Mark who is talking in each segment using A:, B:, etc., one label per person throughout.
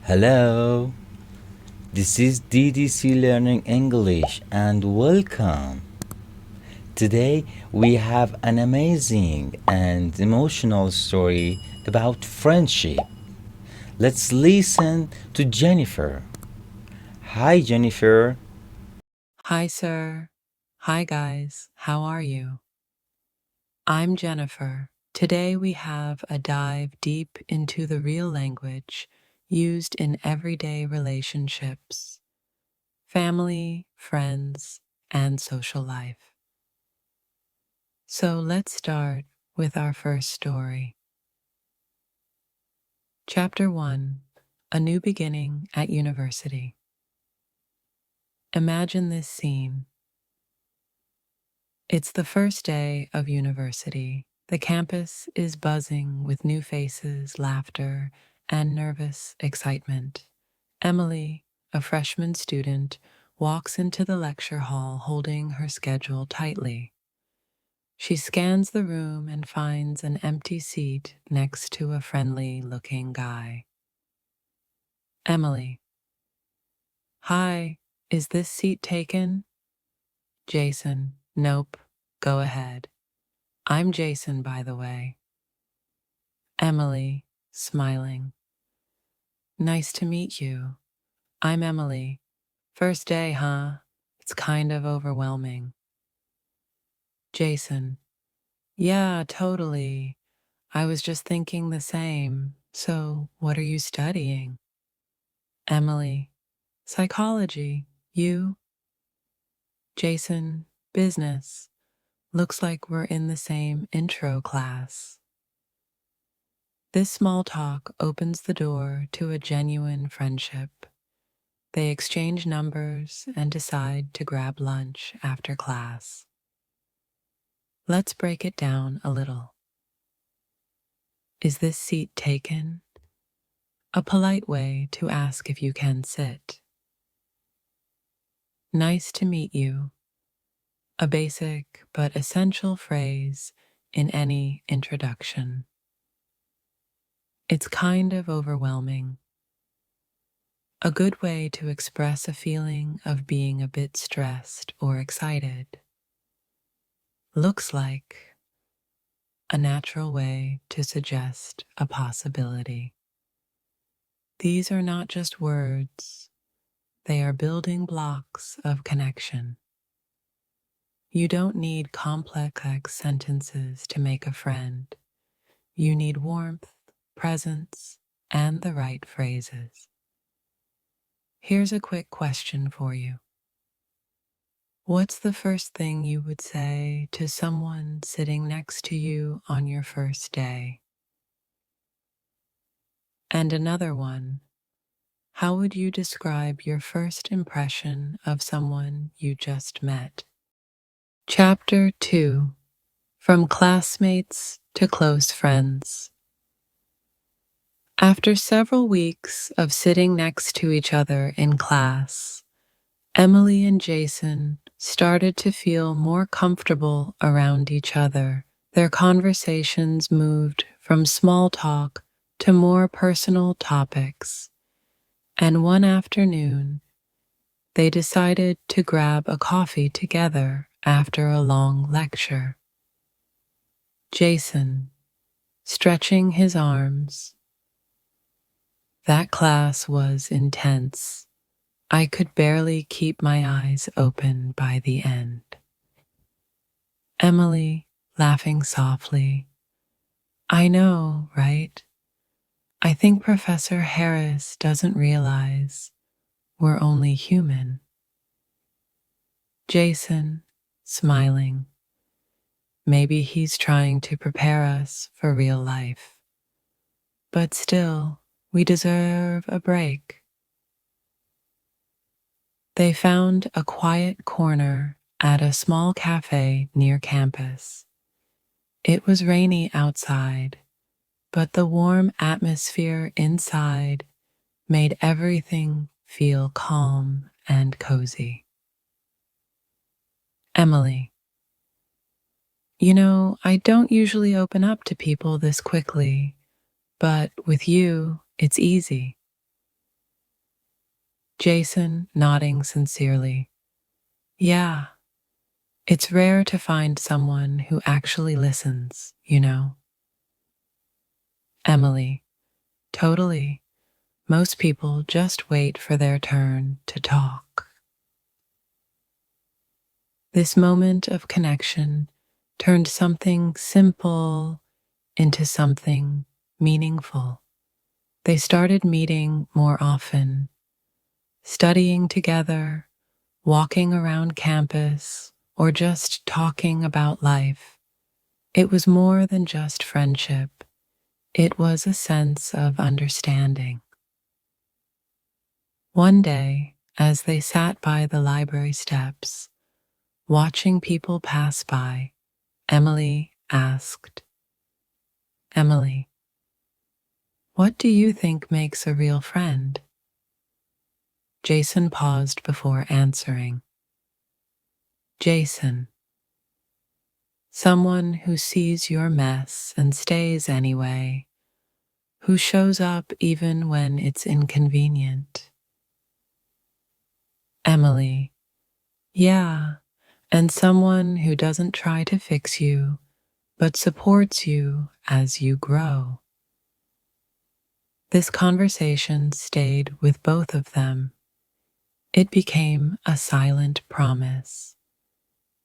A: Hello, this is DDC Learning English and welcome. Today we have an amazing and emotional story about friendship. Let's listen to Jennifer. Hi, Jennifer.
B: Hi, sir. Hi, guys. How are you? I'm Jennifer. Today we have a dive deep into the real language used in everyday relationships, family, friends, and social life. So let's start with our first story. Chapter 1: A New Beginning at University. Imagine this scene. It's the first day of university. The campus is buzzing with new faces, laughter, and nervous excitement. Emily, a freshman student, walks into the lecture hall holding her schedule tightly. She scans the room and finds an empty seat next to a friendly looking guy. Emily: Hi, is this seat taken? Jason: Nope, go ahead. I'm Jason, by the way. Emily, smiling: Nice to meet you. I'm Emily. First day, huh? It's kind of overwhelming. Jason: Yeah, totally. I was just thinking the same. So, what are you studying? Emily: Psychology. You? Jason: Business. Looks like we're in the same intro class. This small talk opens the door to a genuine friendship. They exchange numbers and decide to grab lunch after class. Let's break it down a little. Is this seat taken? A polite way to ask if you can sit. Nice to meet you. A basic but essential phrase in any introduction. It's kind of overwhelming. A good way to express a feeling of being a bit stressed or excited. Looks like a natural way to suggest a possibility. These are not just words, they are building blocks of connection. You don't need complex sentences to make a friend. You need warmth, presence, and the right phrases. Here's a quick question for you. What's the first thing you would say to someone sitting next to you on your first day? And another one: how would you describe your first impression of someone you just met? Chapter 2: From Classmates to Close Friends. After several weeks of sitting next to each other in class, Emily and Jason started to feel more comfortable around each other. Their conversations moved from small talk to more personal topics, and one afternoon, they decided to grab a coffee together after a long lecture. Jason, stretching his arms: That class was intense. I could barely keep my eyes open by the end. Emily, laughing softly: I know, right? I think Professor Harris doesn't realize we're only human. Jason, smiling: Maybe he's trying to prepare us for real life. But still, we deserve a break. They found a quiet corner at a small cafe near campus. It was rainy outside, but the warm atmosphere inside made everything feel calm and cozy. Emily: I don't usually open up to people this quickly, but with you, it's easy. Jason, nodding sincerely. Yeah, it's rare to find someone who actually listens, you know. Emily, totally. Most people just wait for their turn to talk. This moment of connection turned something simple into something meaningful. They started meeting more often, studying together, walking around campus, or just talking about life. It was more than just friendship, it was a sense of understanding. One day, as they sat by the library steps, watching people pass by, Emily asked, Emily, what do you think makes a real friend? Jason paused before answering. Jason, someone who sees your mess and stays anyway, who shows up even when it's inconvenient. Emily, yeah, and someone who doesn't try to fix you, but supports you as you grow. This conversation stayed with both of them. It became a silent promise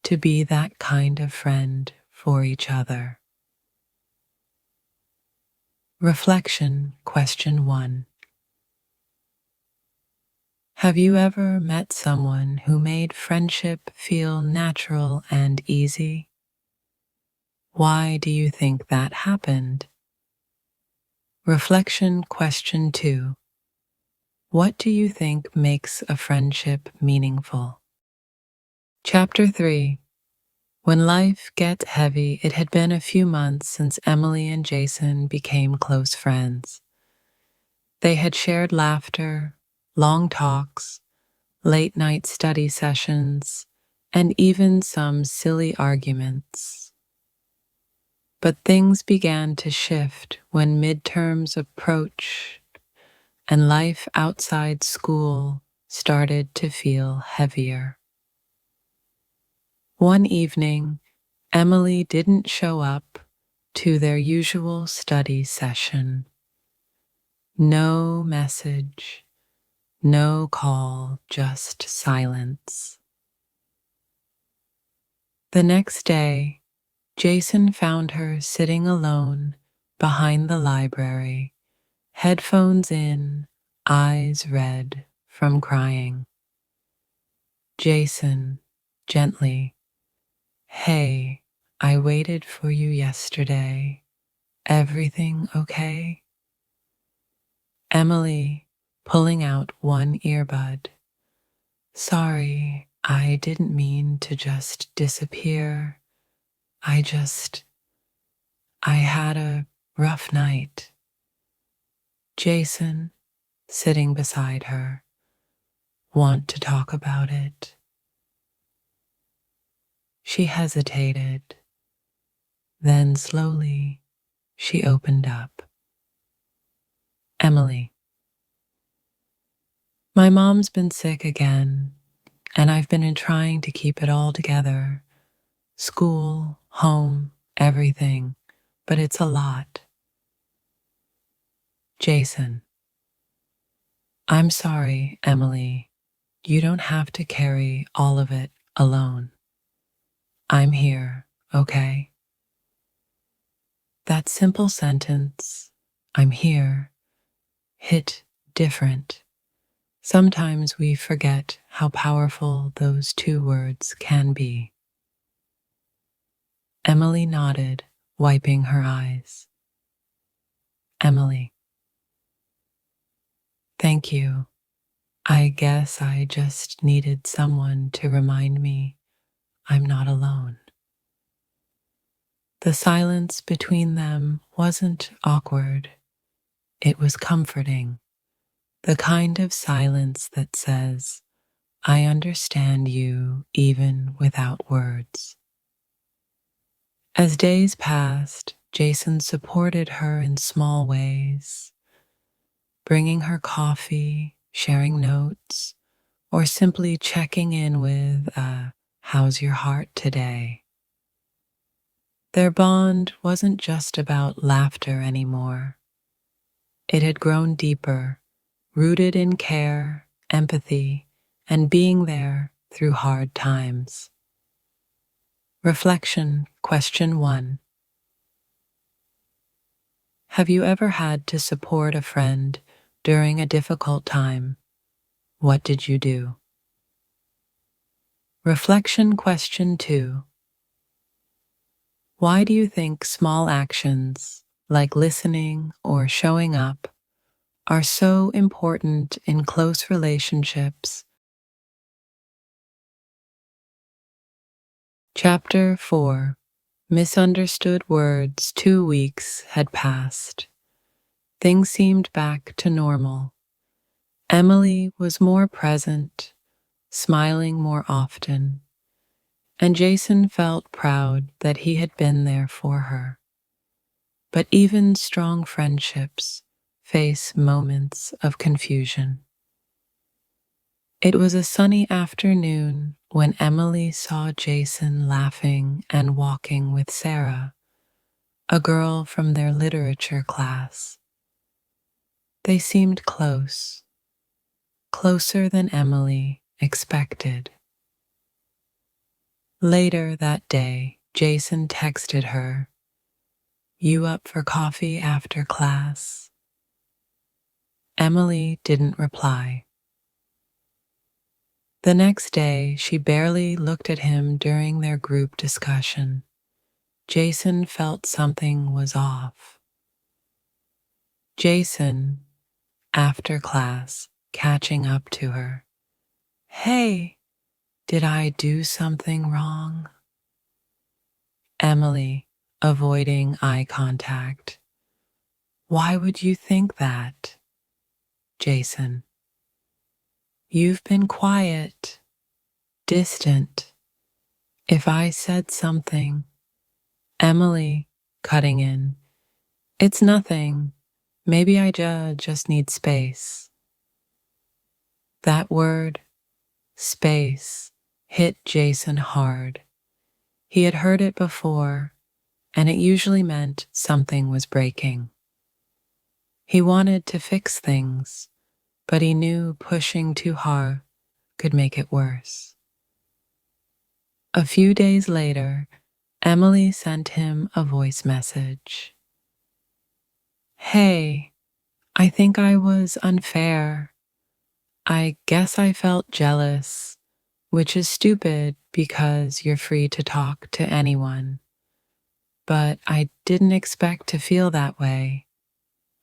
B: to be that kind of friend for each other. Reflection question 1. Have you ever met someone who made friendship feel natural and easy? Why do you think that happened? Reflection question 2. What do you think makes a friendship meaningful? Chapter 3. When life gets heavy, it had been a few months since Emily and Jason became close friends. They had shared laughter, long talks, late night study sessions, and even some silly arguments. But things began to shift when midterms approached and life outside school started to feel heavier. One evening, Emily didn't show up to their usual study session. No message, no call, just silence. The next day, Jason found her sitting alone behind the library, headphones in, eyes red from crying. Jason, gently, hey, I waited for you yesterday. Everything okay? Emily, pulling out one earbud. Sorry, I didn't mean to just disappear. I had a rough night. Jason, sitting beside her, want to talk about it? She hesitated. Then slowly, she opened up. Emily, my mom's been sick again, and I've been trying to keep it all together. School, home, everything, but it's a lot. Jason, I'm sorry, Emily. You don't have to carry all of it alone. I'm here, okay? That simple sentence, I'm here, hit different. Sometimes we forget how powerful those two words can be. Emily nodded, wiping her eyes. Emily, thank you. I guess I just needed someone to remind me I'm not alone. The silence between them wasn't awkward. It was comforting. The kind of silence that says, I understand you even without words. As days passed, Jason supported her in small ways, bringing her coffee, sharing notes, or simply checking in with, how's your heart today? Their bond wasn't just about laughter anymore. It had grown deeper, rooted in care, empathy, and being there through hard times. Reflection, question 1. Have you ever had to support a friend during a difficult time? What did you do? Reflection, question 2. Why do you think small actions, like listening or showing up, are so important in close relationships? Chapter 4. Misunderstood words. 2 weeks had passed. Things seemed back to normal. Emily was more present, smiling more often, and Jason felt proud that he had been there for her. But even strong friendships face moments of confusion. It was a sunny afternoon when Emily saw Jason laughing and walking with Sarah, a girl from their literature class. They seemed close, closer than Emily expected. Later that day, Jason texted her, "You up for coffee after class?" Emily didn't reply. The next day, she barely looked at him during their group discussion. Jason felt something was off. Jason, after class, catching up to her. "Hey, did I do something wrong?" Emily, avoiding eye contact. "Why would you think that?" Jason. "You've been quiet, distant. If I said something..." Emily, cutting in. "It's nothing. Maybe I just need space." That word, space, hit Jason hard. He had heard it before, and it usually meant something was breaking. He wanted to fix things, but he knew pushing too hard could make it worse. A few days later, Emily sent him a voice message. "Hey, I think I was unfair. I guess I felt jealous, which is stupid because you're free to talk to anyone. But I didn't expect to feel that way.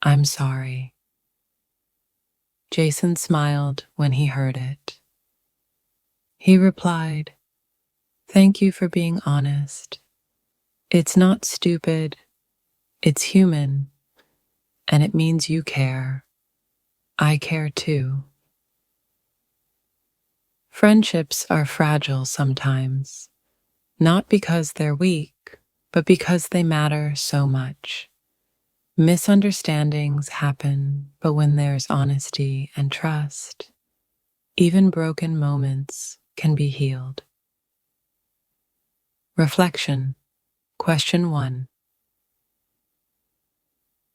B: I'm sorry." Jason smiled when he heard it. He replied, "Thank you for being honest. It's not stupid, it's human, and it means you care. I care too." Friendships are fragile sometimes, not because they're weak, but because they matter so much. Misunderstandings happen, but when there's honesty and trust, even broken moments can be healed. Reflection, question 1.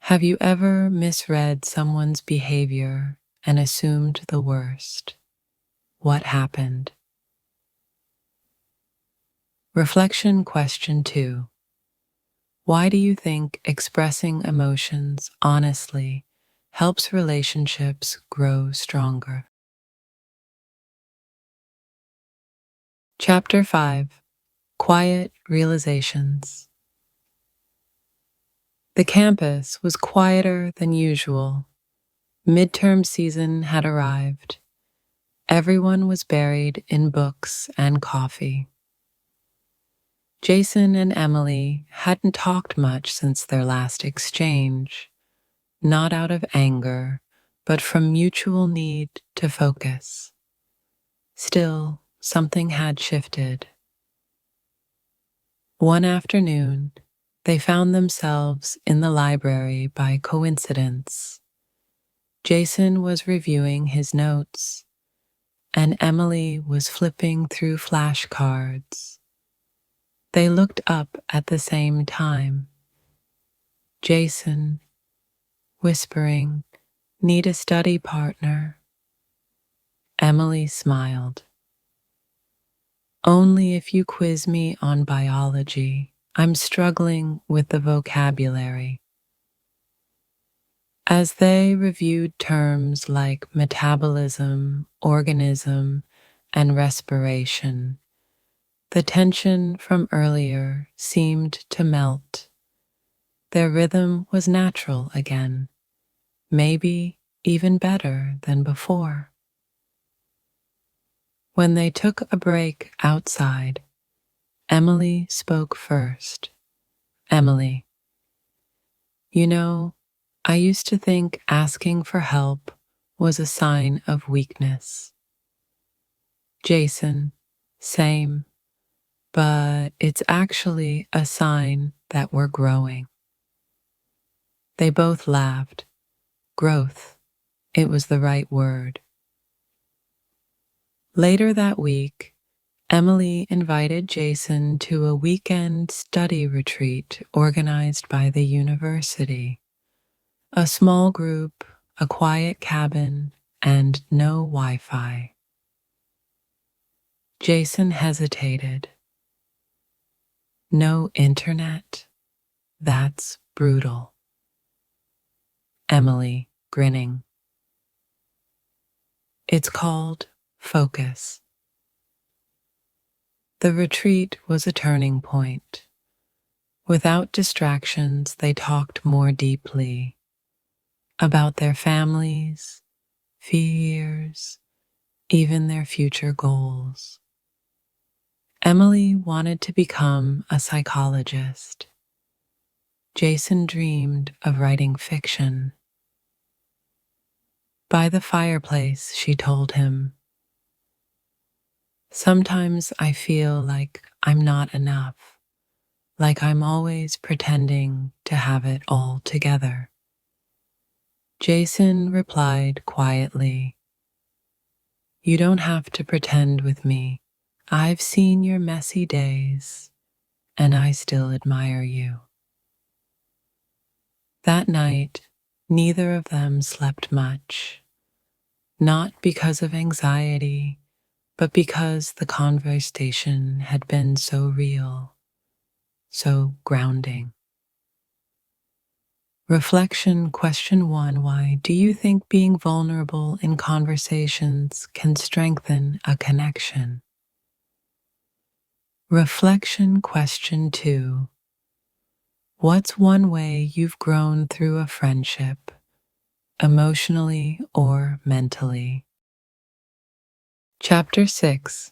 B: Have you ever misread someone's behavior and assumed the worst? What happened? Reflection, question 2. Why do you think expressing emotions honestly helps relationships grow stronger? Chapter 5. Quiet Realizations. The campus was quieter than usual. Midterm season had arrived. Everyone was buried in books and coffee. Jason and Emily hadn't talked much since their last exchange, not out of anger, but from mutual need to focus. Still, something had shifted. One afternoon, they found themselves in the library by coincidence. Jason was reviewing his notes, and Emily was flipping through flashcards. They looked up at the same time. Jason, whispering, "Need a study partner?" Emily smiled. "Only if you quiz me on biology. I'm struggling with the vocabulary." As they reviewed terms like metabolism, organism, and respiration, the tension from earlier seemed to melt. Their rhythm was natural again, maybe even better than before. When they took a break outside, Emily spoke first. "Emily, you know, I used to think asking for help was a sign of weakness." "Jason, same, but it's actually a sign that we're growing." They both laughed. Growth, it was the right word. Later that week, Emily invited Jason to a weekend study retreat organized by the university. A small group, a quiet cabin, and no Wi-Fi. Jason hesitated. "No internet? That's brutal." Emily, grinning. "It's called focus." The retreat was a turning point. Without distractions, they talked more deeply about their families, fears, even their future goals. Emily wanted to become a psychologist. Jason dreamed of writing fiction. By the fireplace, she told him, "Sometimes I feel like I'm not enough, like I'm always pretending to have it all together." Jason replied quietly, "You don't have to pretend with me. I've seen your messy days, and I still admire you." That night, neither of them slept much, not because of anxiety, but because the conversation had been so real, so grounding. Reflection question 1: why do you think being vulnerable in conversations can strengthen a connection? Reflection question 2: what's one way you've grown through a friendship, emotionally or mentally? Chapter 6: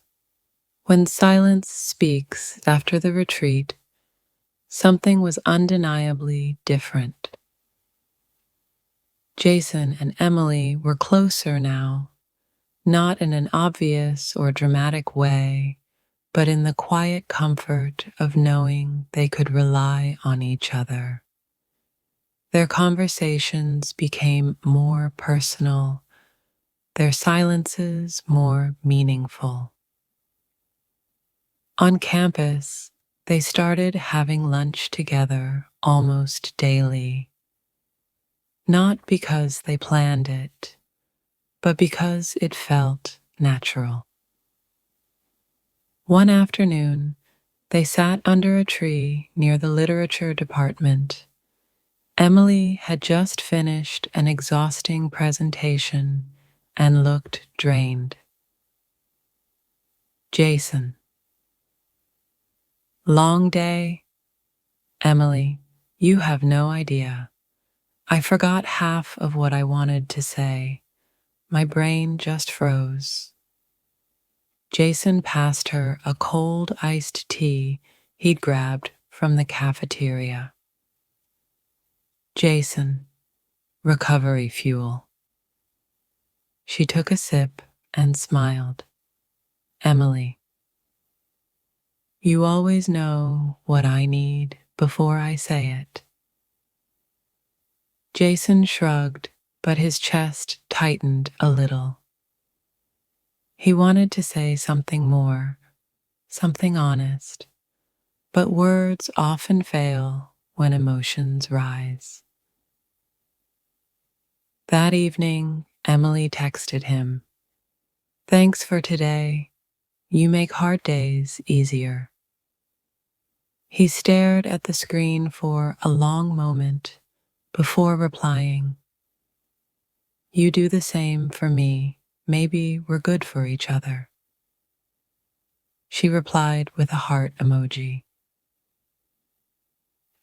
B: When silence speaks. After the retreat, something was undeniably different. Jason and Emily were closer now, not in an obvious or dramatic way, but in the quiet comfort of knowing they could rely on each other. Their conversations became more personal, their silences more meaningful. On campus, they started having lunch together almost daily, not because they planned it, but because it felt natural. One afternoon, they sat under a tree near the literature department. Emily had just finished an exhausting presentation and looked drained. Jason: "Long day?" "Emily, you have no idea. I forgot half of what I wanted to say. My brain just froze." Jason passed her a cold iced tea he'd grabbed from the cafeteria. "Jason, recovery fuel." She took a sip and smiled. "Emily, you always know what I need before I say it." Jason shrugged, but his chest tightened a little. He wanted to say something more, something honest, but words often fail when emotions rise. That evening, Emily texted him, "Thanks for today. You make hard days easier." He stared at the screen for a long moment before replying, "You do the same for me. Maybe we're good for each other." She replied with a heart emoji.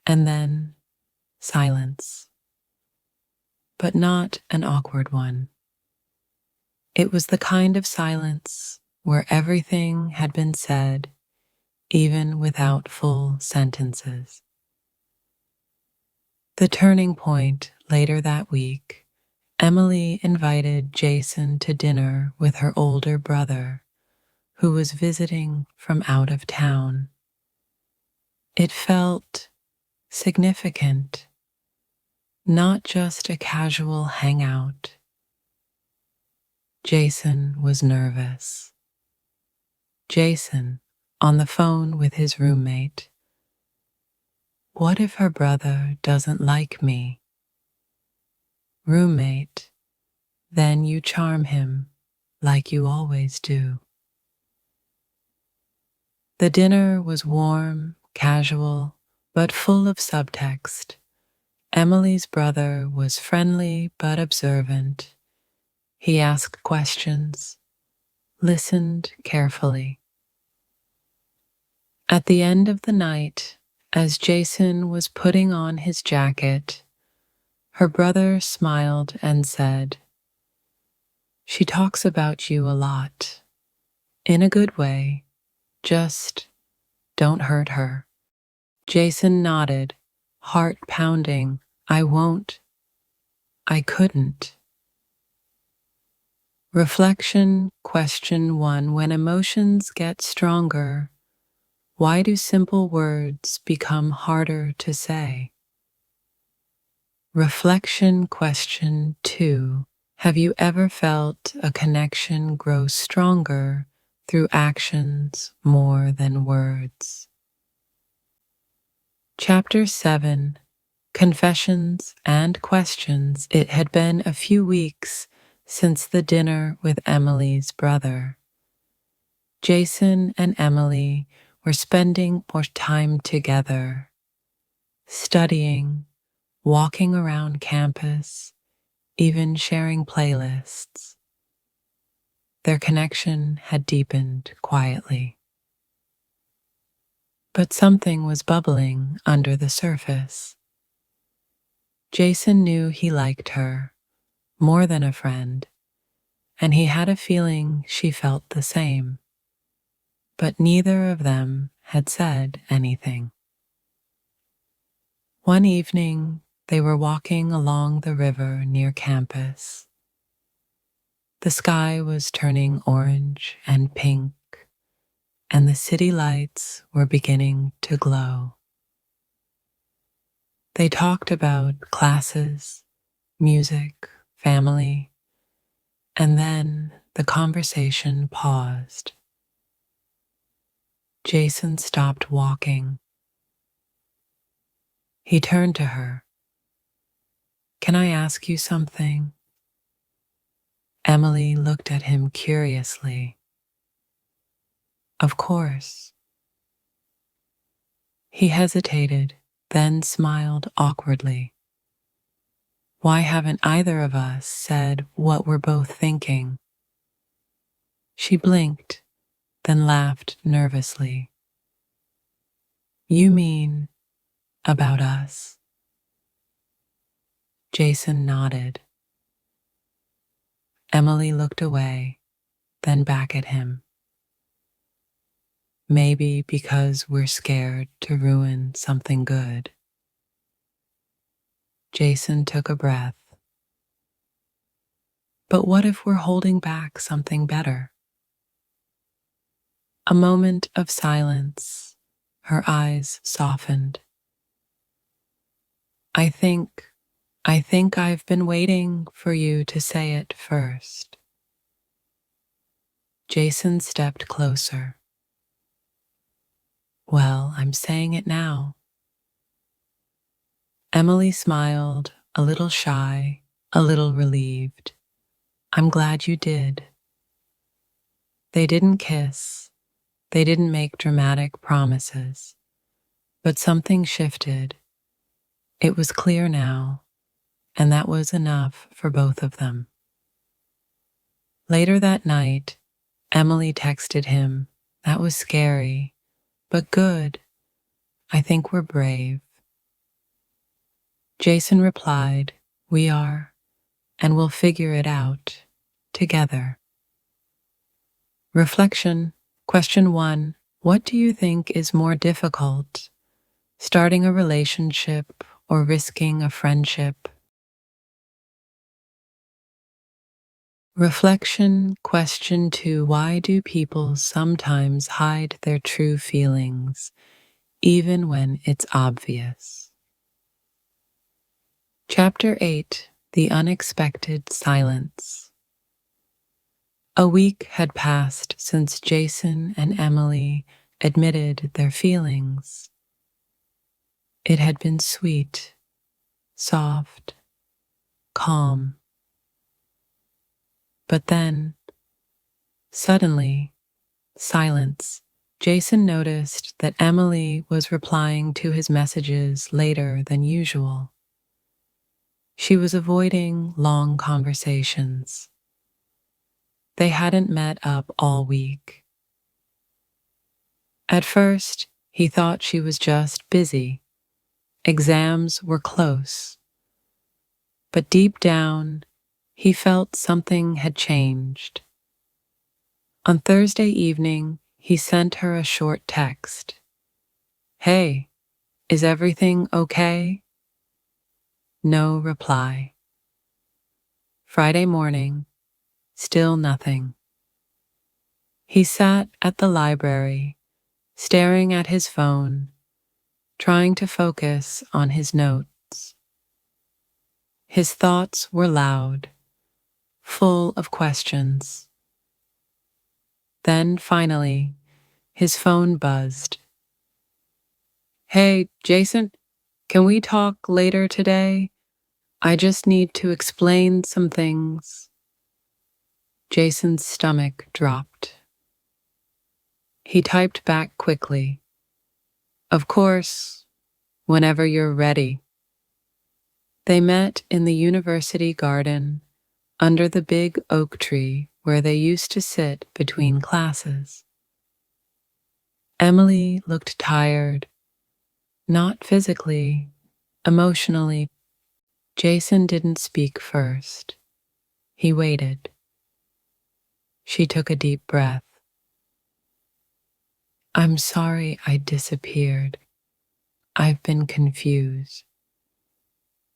B: And then silence, but not an awkward one. It was the kind of silence where everything had been said, even without full sentences. The turning point later that week, Emily invited Jason to dinner with her older brother, who was visiting from out of town. It felt significant, not just a casual hangout. Jason was nervous. Jason, on the phone with his roommate. What if her brother doesn't like me? Roommate, then you charm him like you always do. The dinner was warm, casual, but full of subtext. Emily's brother was friendly but observant. He asked questions, listened carefully. At the end of the night, as Jason was putting on his jacket, her brother smiled and said, "She talks about you a lot. In a good way. Just don't hurt her." Jason nodded, heart pounding. "I won't. I couldn't." Reflection question 1. When emotions get stronger, why do simple words become harder to say? Reflection question 2. Have you ever felt a connection grow stronger through actions more than words? Chapter 7. Confessions and Questions. It had been a few weeks since the dinner with Emily's brother. Jason and Emily were spending more time together, studying, walking around campus, even sharing playlists. Their connection had deepened quietly. But something was bubbling under the surface. Jason knew he liked her more than a friend, and he had a feeling she felt the same. But neither of them had said anything. One evening, they were walking along the river near campus. The sky was turning orange and pink, and the city lights were beginning to glow. They talked about classes, music, family, and then the conversation paused. Jason stopped walking. He turned to her. "Can I ask you something?" Emily looked at him curiously. "Of course." He hesitated, then smiled awkwardly. "Why haven't either of us said what we're both thinking?" She blinked, then laughed nervously. "You mean about us?" Jason nodded. Emily looked away, then back at him. "Maybe because we're scared to ruin something good." Jason took a breath. "But what if we're holding back something better?" A moment of silence. Her eyes softened. I think I think I've been waiting for you to say it first. Jason stepped closer. Well, I'm saying it now. Emily smiled, a little shy, a little relieved. I'm glad you did. They didn't kiss. They didn't make dramatic promises. But something shifted. It was clear now, and that was enough for both of them. Later that night, Emily texted him. That was scary, but good. I think we're brave. Jason replied, we are, and we'll figure it out together. Reflection. Question 1. What do you think is more difficult, starting a relationship or risking a friendship? Reflection. Question 2. Why do people sometimes hide their true feelings, even when it's obvious? Chapter 8. The Unexpected Silence. A week had passed since Jason and Emily admitted their feelings. It had been sweet, soft, calm. But then, suddenly, silence. Jason noticed that Emily was replying to his messages later than usual. She was avoiding long conversations. They hadn't met up all week. At first, he thought she was just busy. Exams were close. But deep down, he felt something had changed. On Thursday evening, he sent her a short text. Hey, is everything okay? No reply. Friday morning, still nothing. He sat at the library, staring at his phone, trying to focus on his notes. His thoughts were loud, full of questions. Then, finally, his phone buzzed. Hey, Jason, can we talk later today? I just need to explain some things. Jason's stomach dropped. He typed back quickly. Of course, whenever you're ready. They met in the university garden, under the big oak tree where they used to sit between classes. Emily looked tired, not physically, emotionally. Jason didn't speak first. He waited. She took a deep breath. I'm sorry I disappeared. I've been confused.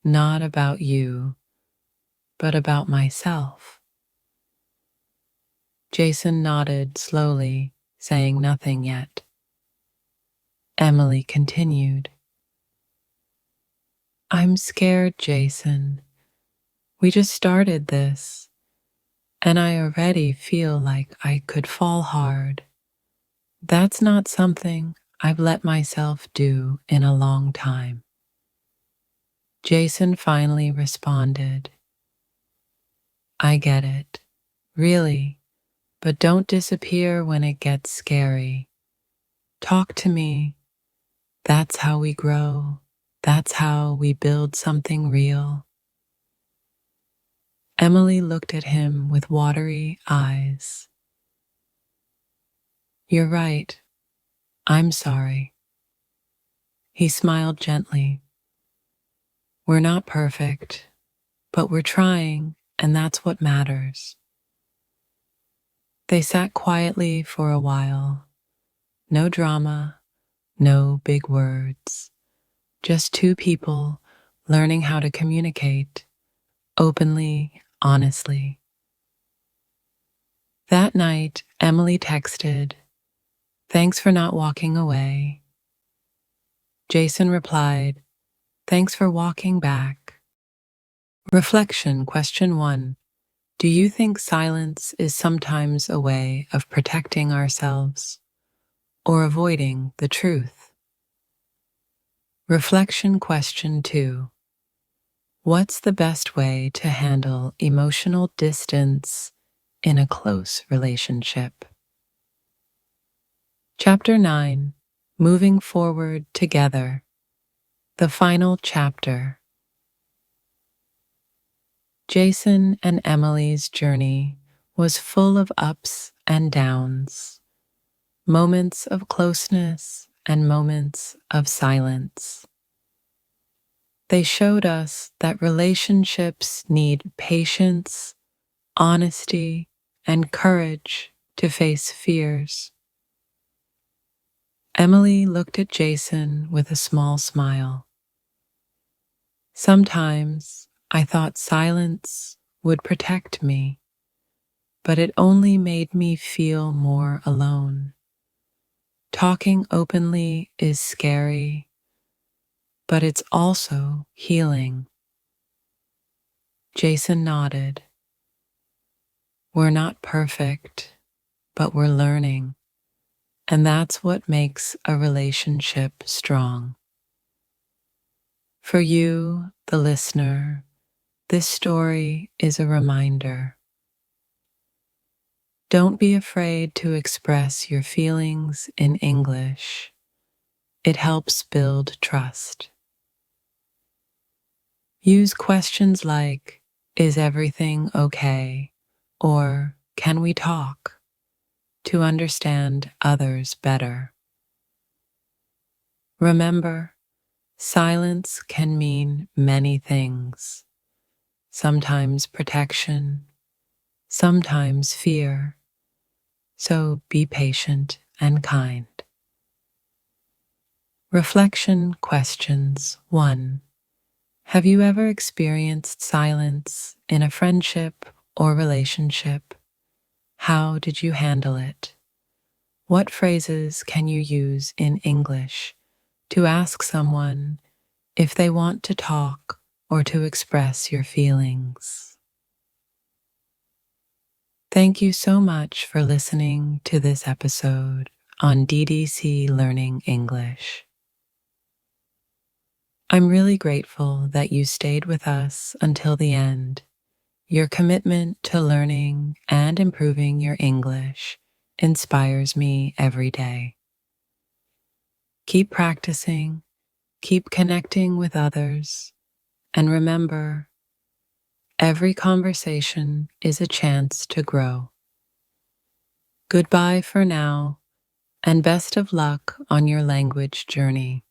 B: Not about you, but about myself. Jason nodded slowly, saying nothing yet. Emily continued. I'm scared, Jason. We just started this, and I already feel like I could fall hard. That's not something I've let myself do in a long time. Jason finally responded. I get it, really, but don't disappear when it gets scary. Talk to me. That's how we grow. That's how we build something real. Emily looked at him with watery eyes. You're right. I'm sorry. He smiled gently. We're not perfect, but we're trying, and that's what matters. They sat quietly for a while. No drama, no big words. Just two people learning how to communicate openly, honestly. That night, Emily texted, Thanks for not walking away. Jason replied, Thanks for walking back. Reflection question 1. Do you think silence is sometimes a way of protecting ourselves or avoiding the truth? Reflection question 2. What's the best way to handle emotional distance in a close relationship? Chapter 9. Moving forward together. The final chapter. Jason and Emily's journey was full of ups and downs, moments of closeness and moments of silence. They showed us that relationships need patience, honesty, and courage to face fears. Emily looked at Jason with a small smile. Sometimes I thought silence would protect me, but it only made me feel more alone. Talking openly is scary, but it's also healing. Jason nodded. We're not perfect, but we're learning, and that's what makes a relationship strong. For you, the listener, this story is a reminder. Don't be afraid to express your feelings in English. It helps build trust. Use questions like, "Is everything okay?" or "Can we talk?" to understand others better. Remember, silence can mean many things. Sometimes protection, sometimes fear. So be patient and kind. Reflection questions 1. Have you ever experienced silence in a friendship or relationship? How did you handle it? What phrases can you use in English to ask someone if they want to talk or to express your feelings? Thank you so much for listening to this episode on DDC Learning English. I'm really grateful that you stayed with us until the end. Your commitment to learning and improving your English inspires me every day. Keep practicing, keep connecting with others, and remember, every conversation is a chance to grow. Goodbye for now, and best of luck on your language journey.